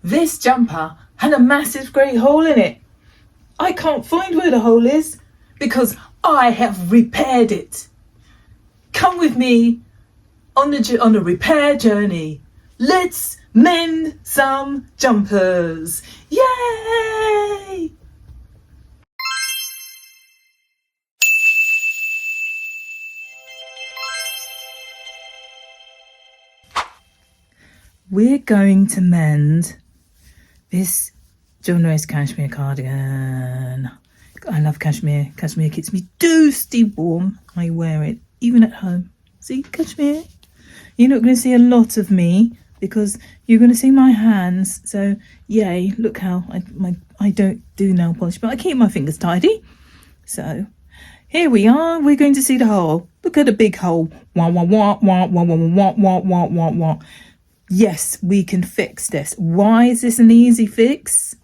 this jumper had a massive great hole in it. I can't find where the hole is because I have repaired it. Come with me on a repair journey. Let's mend some jumpers. Yay! We're going to mend this John Lewis cashmere cardigan. I love cashmere. Cashmere keeps me toasty warm. I wear it even at home. See, cashmere. You're not going to see a lot of me because you're going to see my hands. So, yay, look how I don't do nail polish, but I keep my fingers tidy. So, here we are. We're going to see the hole. Look at the big hole. Wah, wah, wah, wah, wah, wah, wah, wah, wah, wah, wah. Yes, we can fix this. Why is this an easy fix?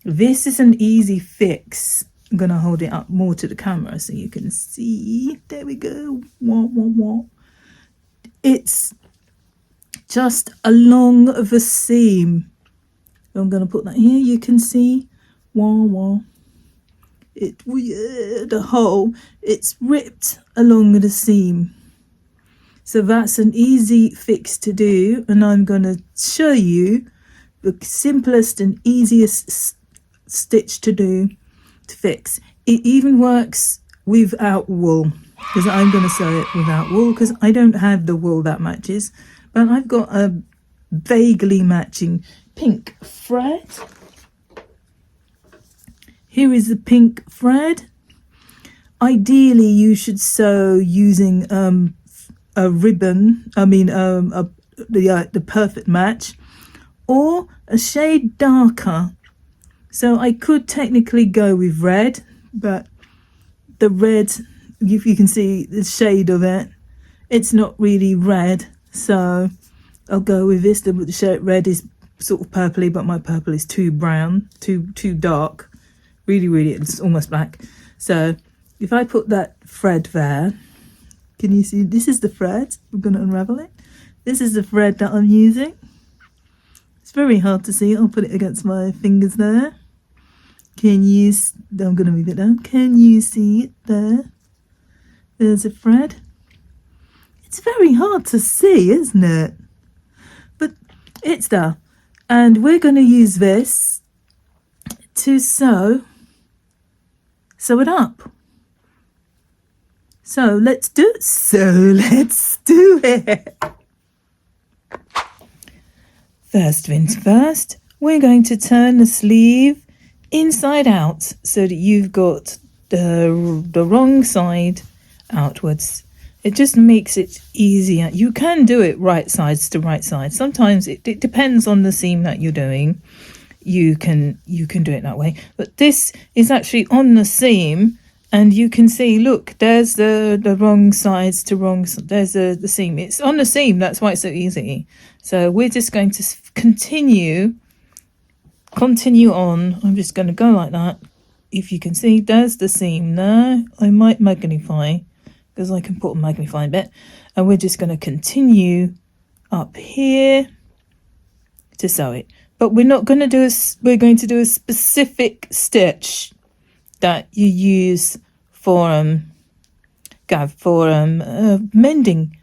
This is an easy fix. I'm going to hold it up more to the camera so you can see. There we go. Wah, wah, wah. It's just along the seam. I'm going to put that here. You can see. Wah, wah. The hole. It's ripped along the seam. So that's an easy fix to do, and I'm going to show you the simplest and easiest stitch to do to fix. It even works without wool, because I'm going to sew it without wool because I don't have the wool that matches, but I've got a vaguely matching pink thread. Here is the pink thread. Ideally, you should sew using a ribbon, the perfect match, or a shade darker. So I could technically go with red, but the red, if you can see the shade of it, it's not really red, so I'll go with this. The shade red is sort of purpley, but my purple is too brown, too dark, really, it's almost black. So if I put that thread there, can you see? This is the thread. We're going to unravel it. This is the thread that I'm using. It's very hard to see. I'll put it against my fingers there. Can you? I'm going to move it down. Can you see it there? There's a thread. It's very hard to see, isn't it? But it's there. And we're going to use this to sew it up. So let's do it. First things first, we're going to turn the sleeve inside out so that you've got the wrong side outwards. It just makes it easier. You can do it right sides to right side. Sometimes it depends on the seam that you're doing. You can do it that way. But this is actually on the seam. And you can see, look, there's the wrong sides to wrong, there's the seam. It's on the seam, that's why it's so easy. So we're just going to continue on. I'm just going to go like that. If you can see, there's the seam there. I might magnify, because I can put a magnifying bit. And we're just going to continue up here to sew it. But we're not going to do we're going to do a specific stitch that you use for mending,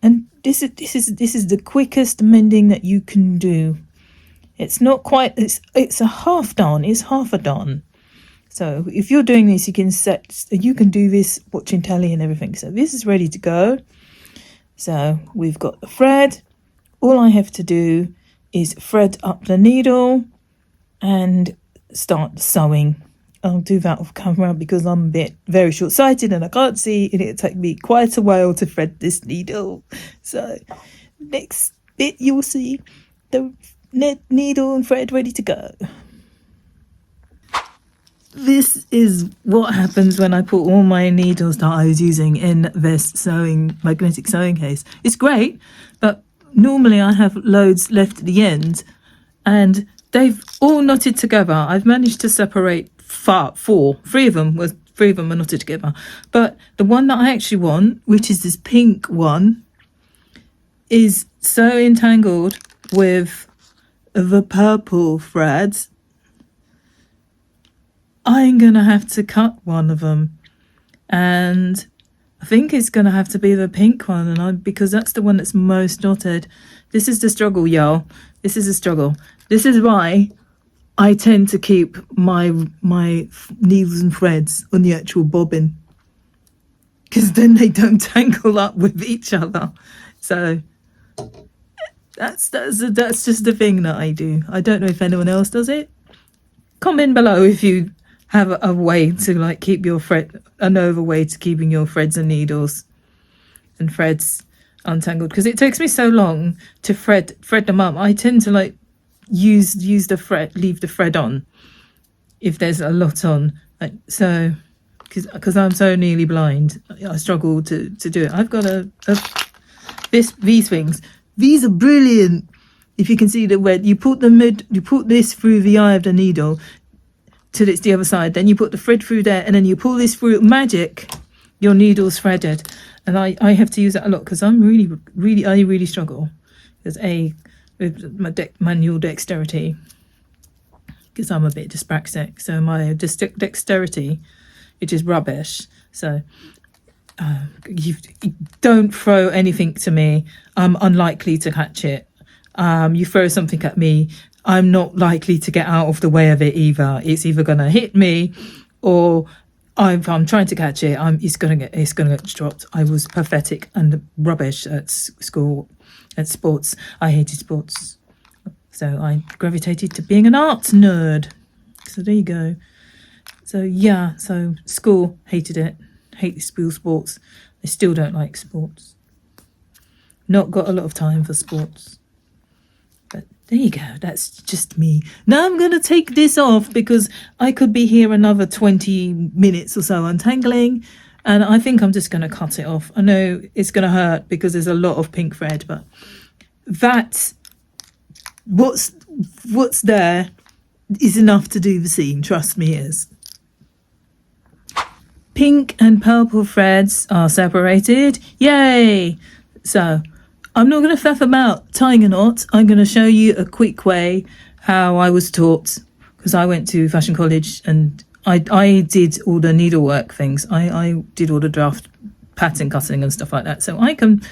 and this is the quickest mending that you can do. It's not quite. It's a half darn. It's half a darn. So if you're doing this, you can do this watching telly and everything. So this is ready to go. So we've got the thread. All I have to do is thread up the needle and start sewing. I'll do that off camera because I'm very short-sighted and I can't see, and it'll take me quite a while to thread this needle. So next bit you'll see the needle and thread ready to go. This is what happens when I put all my needles that I was using in this magnetic sewing case. It's great, but normally I have loads left at the end and they've all knotted together. I've managed to separate three of them are knotted together, but the one that I actually want, which is this pink one, is so entangled with the purple threads, I'm going to have to cut one of them. And I think it's going to have to be the pink one, and because that's the one that's most knotted. This is the struggle, y'all. This is a struggle. This is why I tend to keep my needles and threads on the actual bobbin, because then they don't tangle up with each other. So that's just the thing that I do. I don't know if anyone else does it. Comment below if you have a way to like keep your another way to keeping your threads and needles and threads untangled, because it takes me so long to thread them up. I tend to like use the thread, leave the thread on if there's a lot on, so because I'm so nearly blind, I struggle to do it. I've got these things. These are brilliant. If you can see the red, you put this through the eye of the needle till it's the other side, then you put the thread through there, and then you pull this through. Magic, your needle's threaded. And I have to use that a lot because I'm really struggle with my manual dexterity, because I'm a bit dyspraxic, so my dexterity, which is rubbish. So you don't throw anything to me, I'm unlikely to catch it. You throw something at me, I'm not likely to get out of the way of it either. It's either going to hit me, or if I'm trying to catch it, it's going to get dropped. I was pathetic and rubbish at school, at sports. I hated sports, so I gravitated to being an arts nerd. So there you go. So yeah, so school, hated it. Hate school sports. I still don't like sports. Not got a lot of time for sports. But there you go, that's just me. Now I'm going to take this off because I could be here another 20 minutes or so untangling, and I think I'm just going to cut it off. I know it's going to hurt because there's a lot of pink thread, but that's what's there is enough to do the seam, trust me it is. Pink and purple threads are separated. Yay! So I'm not going to faff about tying a knot. I'm going to show you a quick way how I was taught, because I went to fashion college and I did all the needlework things. I did all the draft pattern cutting and stuff like that. So I can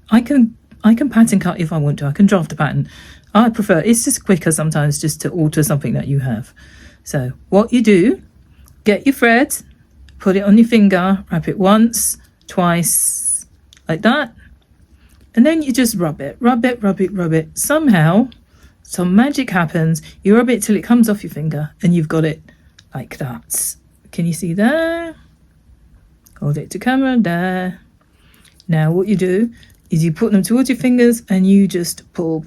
pattern cut if I want to. I can draft a pattern. I prefer, it's just quicker sometimes just to alter something that you have. So what you do, get your thread, put it on your finger, wrap it once, twice, like that. And then you just rub it. Somehow, some magic happens. You rub it till it comes off your finger, and you've got it like that. Can you see there? Hold it to camera, there. Now what you do is you put them towards your fingers and you just pull.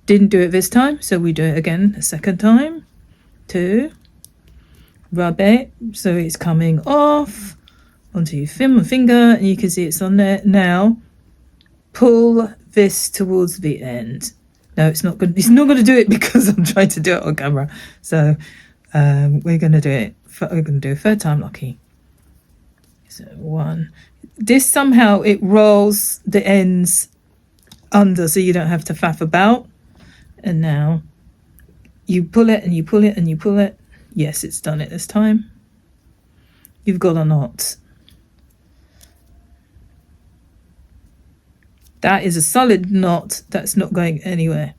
Didn't do it this time, so we do it again a second time. 2. Rub it so it's coming off onto your finger, and you can see it's on there. Now pull this towards the end. No, it's not going to do it because I'm trying to do it on camera. So we're going to do it. We're going to do a third time lucky. So 1. This somehow it rolls the ends under, so you don't have to faff about. And now you pull it and you pull it and you pull it. Yes, it's done it this time. You've got a knot. That is a solid knot that's not going anywhere.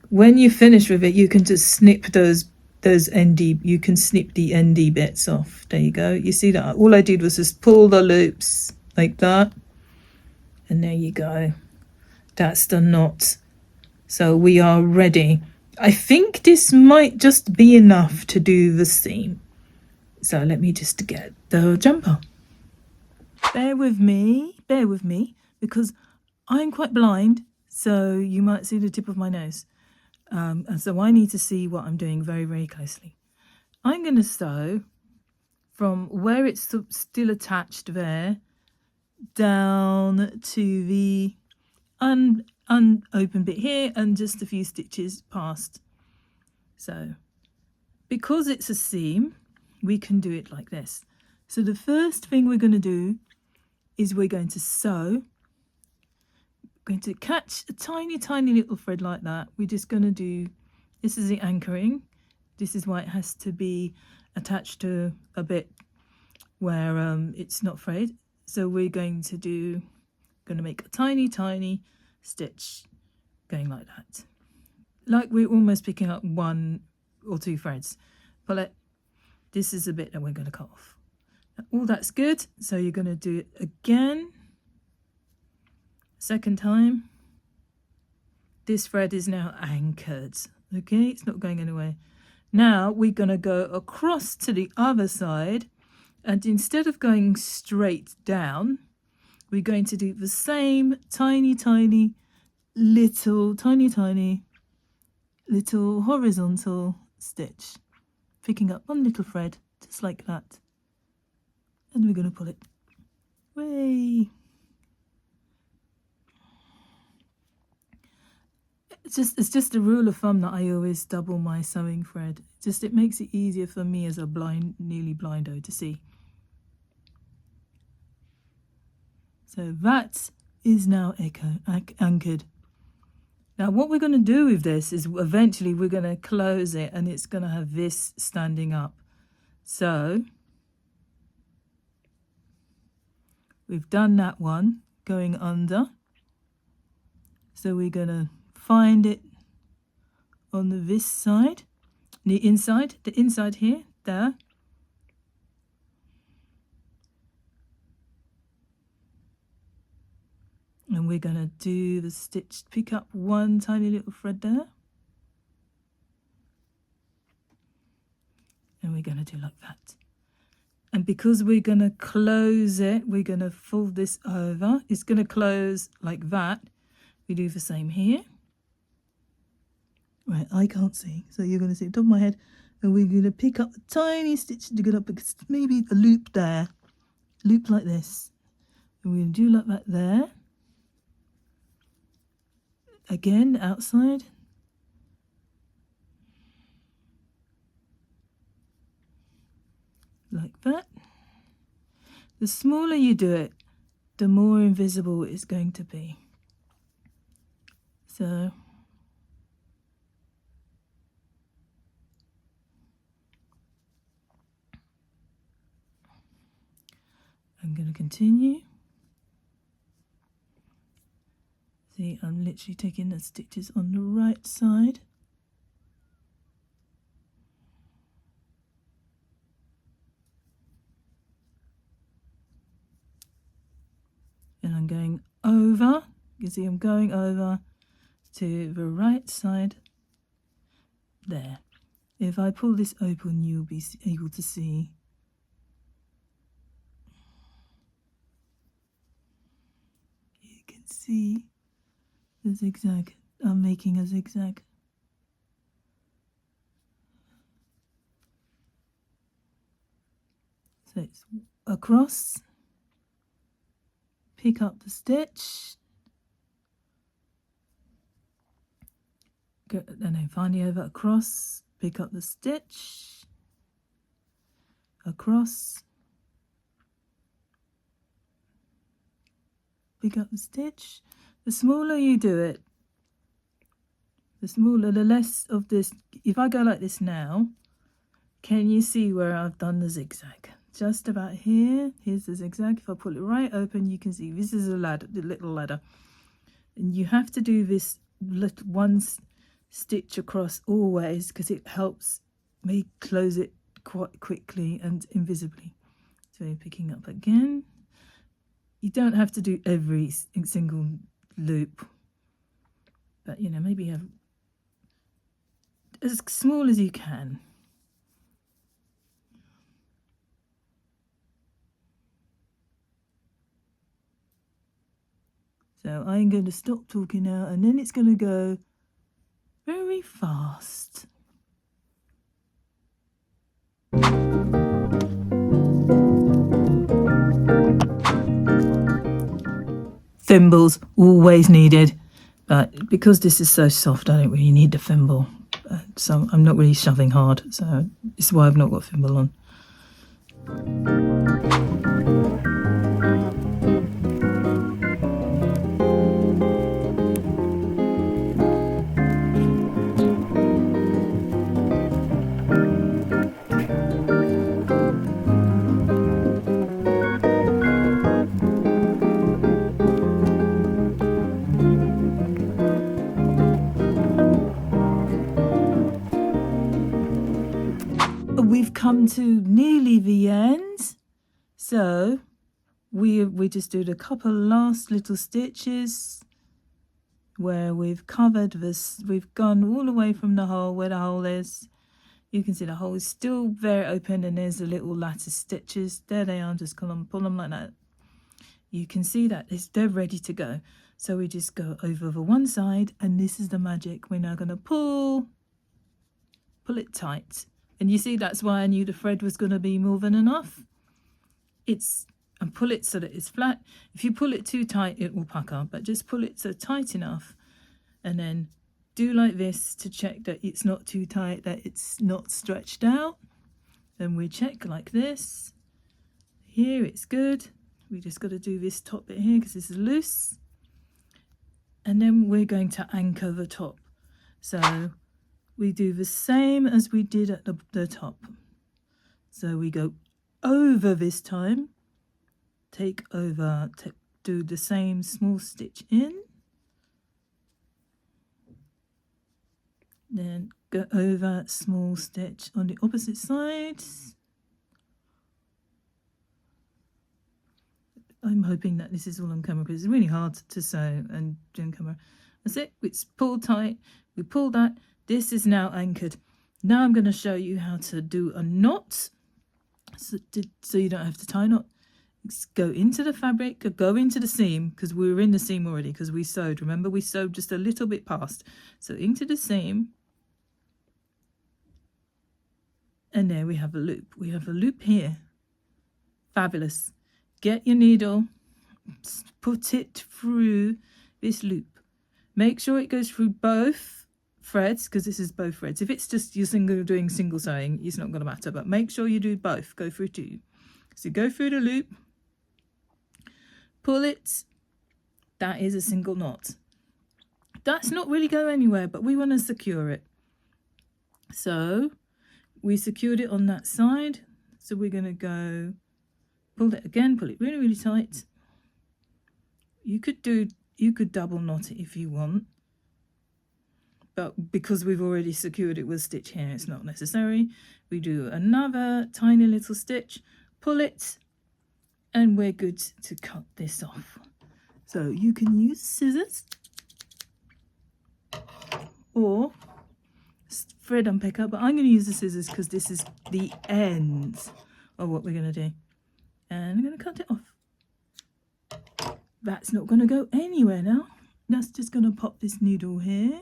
When you finish with it, you can just snip those endy. You can snip the endy bits off. There you go. You see that? All I did was just pull the loops like that, and there you go. That's the knot. So we are ready. I think this might just be enough to do the seam. So let me just get the jumper. Bear with me, because I'm quite blind, so you might see the tip of my nose. And so I need to see what I'm doing very, very closely. I'm going to sew from where it's still attached there down to the unopened bit here and just a few stitches past. So because it's a seam, we can do it like this. So the first thing we're going to do is we're going to sew going to catch a tiny little thread like that. We're just going to do, this is the anchoring. This is why it has to be attached to a bit where it's not frayed. So we're going to make a tiny stitch going like that, like we're almost picking up 1 or 2 threads. Pull it. This is a bit that we're going to cut off. Now, all that's good, so you're going to do it again. Second time. This thread is now anchored. Okay, it's not going anywhere. Now we're going to go across to the other side, and instead of going straight down, we're going to do the same tiny little horizontal stitch, picking up 1 little thread just like that, and we're going to pull it way. It's just a rule of thumb that I always double my sewing thread. It makes it easier for me as a nearly blindo to see. So that is now anchored. Now what we're going to do with this is eventually we're going to close it, and it's going to have this standing up. So we've done that one going under. So we're going to find it on this side, the inside here, there. And we're going to do the stitch, pick up 1 tiny little thread there. And we're going to do like that. And because we're going to close it, we're going to fold this over. It's going to close like that. We do the same here. Right, I can't see, so you're going to see the top of my head. And we're going to pick up a tiny stitch to get up, because maybe a loop there. Loop like this. And we're going to do like that there. Again, outside. Like that. The smaller you do it, the more invisible it's going to be. So I'm going to continue. See, I'm literally taking the stitches on the right side. And I'm going over. You see, I'm going over to the right side there. If I pull this open, you'll be able to see. You can see the zigzag. I'm making a zigzag. So it's across, pick up the stitch, go, and then finally over across, pick up the stitch, across, pick up the stitch. The smaller you do it, the less of this. If I go like this now, can you see where I've done the zigzag? Just about here. Here's the zigzag. If I pull it right open, you can see this is a ladder, the little ladder. And you have to do this one stitch across always, because it helps me close it quite quickly and invisibly. So you're picking up again. You don't have to do every single loop, but you know, maybe have as small as you can. So I'm going to stop talking now, and then it's going to go very fast. Thimbles always needed, but because this is so soft, I don't really need the thimble. So I'm not really shoving hard, so this is why I've not got a thimble on. come to nearly the end. So we just did a couple last little stitches where we've covered this, we've gone all the way from the hole where the hole is. You can see the hole is still very open, and there's the little lattice stitches. There they are, just pull them like that. You can see that they're ready to go. So we just go over the one side, and this is the magic. We're now going to pull it tight. And you see, that's why I knew the thread was going to be more than enough. And pull it so that it's flat. If you pull it too tight, it will pucker, but just pull it so tight enough, and then do like this to check that it's not too tight, that it's not stretched out. Then we check like this. Here it's good. We just got to do this top bit here because this is loose. And then we're going to anchor the top. So we do the same as we did at the top. So we go over this time. Take over, do the same small stitch in, then go over, small stitch on the opposite side. I'm hoping that this is all on camera because it's really hard to sew and do on camera. That's it, it's pulled tight, we pull that, this is now anchored. Now I'm going to show you how to do a knot, so you don't have to tie a knot. Go into the fabric, go into the seam, because we were in the seam already because we sewed. Remember, we sewed just a little bit past. So into the seam, and there we have a loop. We have a loop here. Fabulous. Get your needle, put it through this loop. Make sure it goes through both threads, because this is both threads. If it's just you're doing single sewing, it's not going to matter, but make sure you do both. Go through two. So go through the loop. Pull it, that is a single knot. That's not really going anywhere, but we want to secure it. So we secured it on that side. So we're going to go, pull it again, pull it really, really tight. You could double knot it if you want. But because we've already secured it with a stitch here, it's not necessary. We do another tiny little stitch, pull it, and we're good to cut this off. So you can use scissors or thread unpicker, but I'm going to use the scissors because this is the end of what we're going to do. And I'm going to cut it off. That's not going to go anywhere now. That's just going to pop this needle here.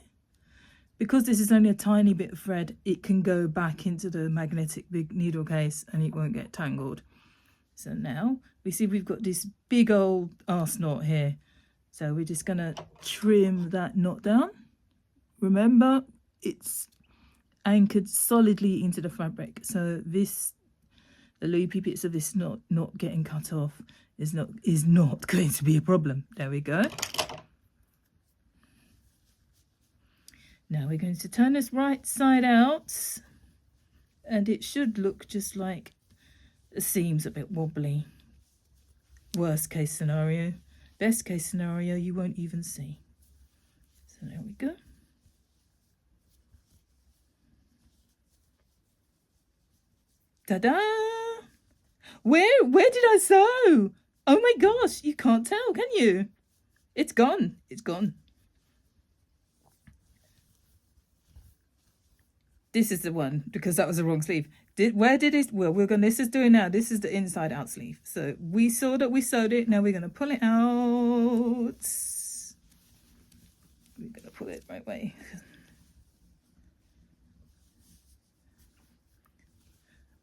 Because this is only a tiny bit of thread, it can go back into the magnetic big needle case and it won't get tangled. So now we see we've got this big old arse knot here. So we're just going to trim that knot down. Remember, it's anchored solidly into the fabric. So the loopy bits of this knot not getting cut off is not going to be a problem. There we go. Now we're going to turn this right side out, and it should look just like the seam's a bit wobbly. Worst case scenario. Best case scenario, you won't even see. So there we go. Ta-da! Where did I sew? Oh my gosh, you can't tell, can you? It's gone. It's gone. This is the one, because that was the wrong sleeve. Where did it? Well, this is doing now. This is the inside out sleeve. So we saw that we sewed it. Now we're going to pull it out. We're going to pull it right way.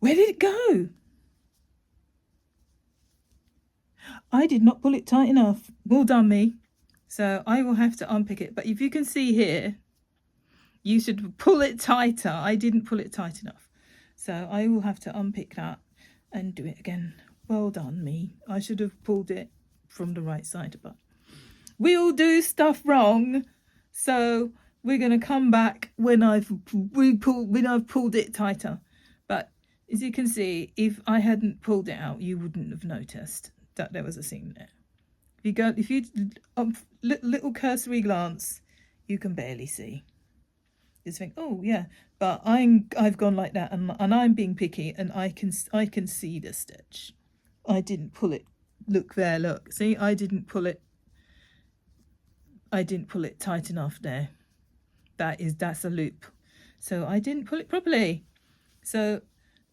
Where did it go? I did not pull it tight enough. Well done, me. So I will have to unpick it. But if you can see here, you should pull it tighter. I didn't pull it tight enough. So I will have to unpick that and do it again. Well done, me. I should have pulled it from the right side, but we all do stuff wrong. So we're going to come back when I've pulled it tighter. But as you can see, if I hadn't pulled it out, you wouldn't have noticed that there was a seam there. If you little cursory glance, you can barely see. Just think, oh yeah, but I've gone like that, and I'm being picky, and I can see the stitch. I didn't pull it. Look there, look. See, I didn't pull it tight enough there. That's a loop. So I didn't pull it properly. So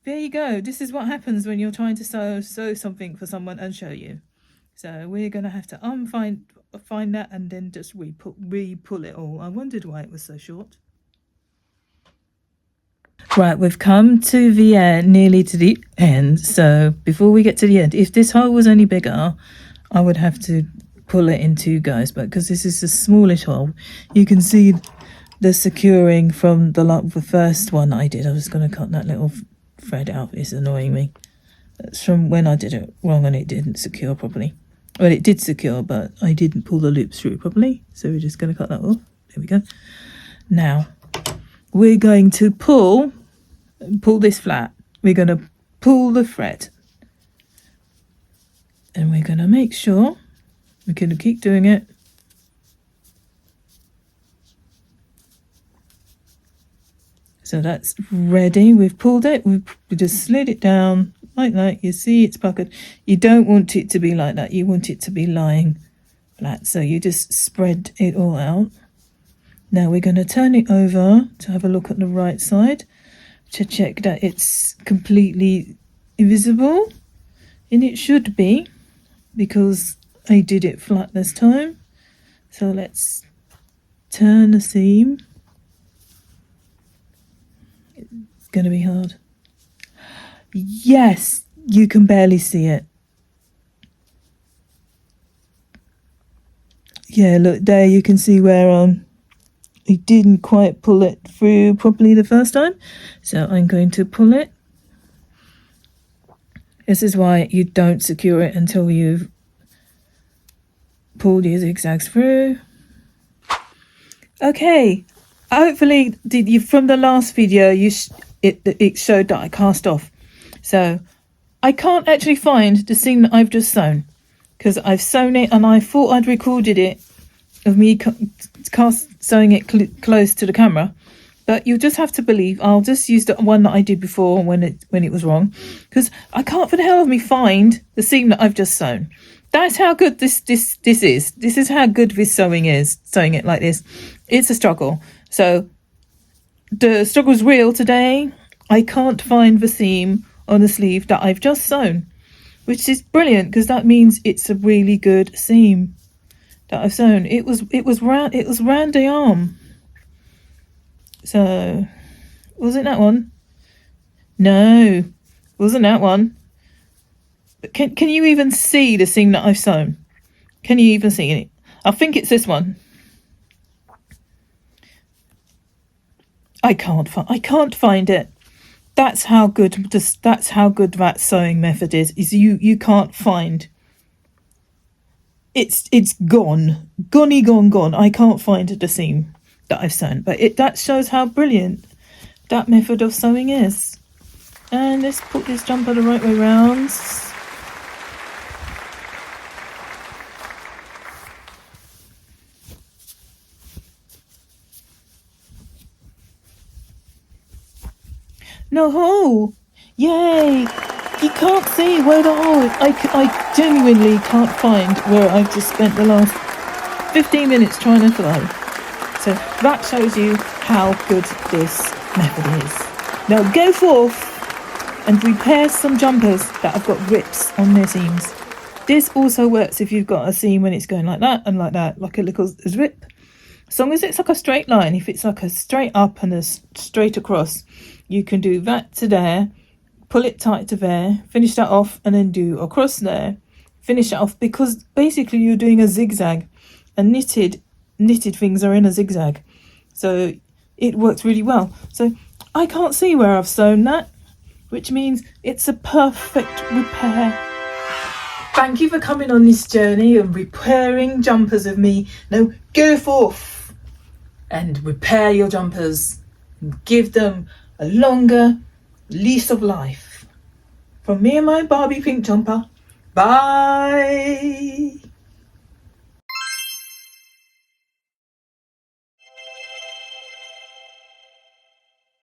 there you go. This is what happens when you're trying to sew something for someone and show you. So we're gonna have to find that and then just re-pull it all. I wondered why it was so short. Right, we've come to the end, nearly to the end. So before we get to the end, if this hole was any bigger, I would have to pull it in two goes, but because this is a smallish hole, you can see the securing from the first one I did. I was going to cut that little thread out. It's annoying me. That's from when I did it wrong and it didn't secure properly. Well, it did secure, but I didn't pull the loops through properly. So we're just going to cut that off. There we go. Now we're going to pull this flat. We're going to pull the thread, and we're going to make sure we're going to keep doing it. So that's ready. We've pulled it. We just slid it down like that. You see it's puckered. You don't want it to be like that. You want it to be lying flat. So you just spread it all out. Now we're going to turn it over to have a look at the right side to check that it's completely invisible. And it should be, because I did it flat this time. So let's turn the seam. It's going to be hard. Yes, you can barely see it. Yeah, look there, you can see where I didn't quite pull it through properly the first time. So I'm going to pull it. This is why you don't secure it until you've pulled your zigzags through. Okay, hopefully from the last video it showed that I cast off. So I can't actually find the seam that I've just sewn, because I've sewn it and I thought I'd recorded it of me sewing it close to the camera, but you'll just have to believe. I'll just use the one that I did before when it was wrong, because I can't for the hell of me find the seam that I've just sewn. That's how good this is. This is how good this sewing is. Sewing it like this, it's a struggle. So the struggle's real today. I can't find the seam on the sleeve that I've just sewn, which is brilliant, because that means it's a really good seam that I've sewn. It was round the arm. So was it that one? No, wasn't that one. But can you even see the seam that I've sewn? Can you even see it? I think it's this one. I can't find it. That's how good that sewing method is. You can't find. It's gone. I can't find the seam that I've sewn, but that shows how brilliant that method of sewing is. And let's put this jumper the right way round. No hole! Yay! You can't see where the hole is. I genuinely can't find where I've just spent the last 15 minutes trying to sew. So that shows you how good this method is. Now go forth and repair some jumpers that have got rips on their seams. This also works if you've got a seam when it's going like that and like that, like a little rip. As long as it's like a straight line, if it's like a straight up and a straight across, you can do that to there, pull it tight to there, finish that off, and then do across there, finish that off, because basically you're doing a zigzag, and knitted things are in a zigzag, so it works really well. So I can't see where I've sewn that, which means it's a perfect repair. Thank you for coming on this journey of repairing jumpers with me. Now go forth and repair your jumpers and give them a longer lease of life. From me and my Barbie pink jumper. Bye.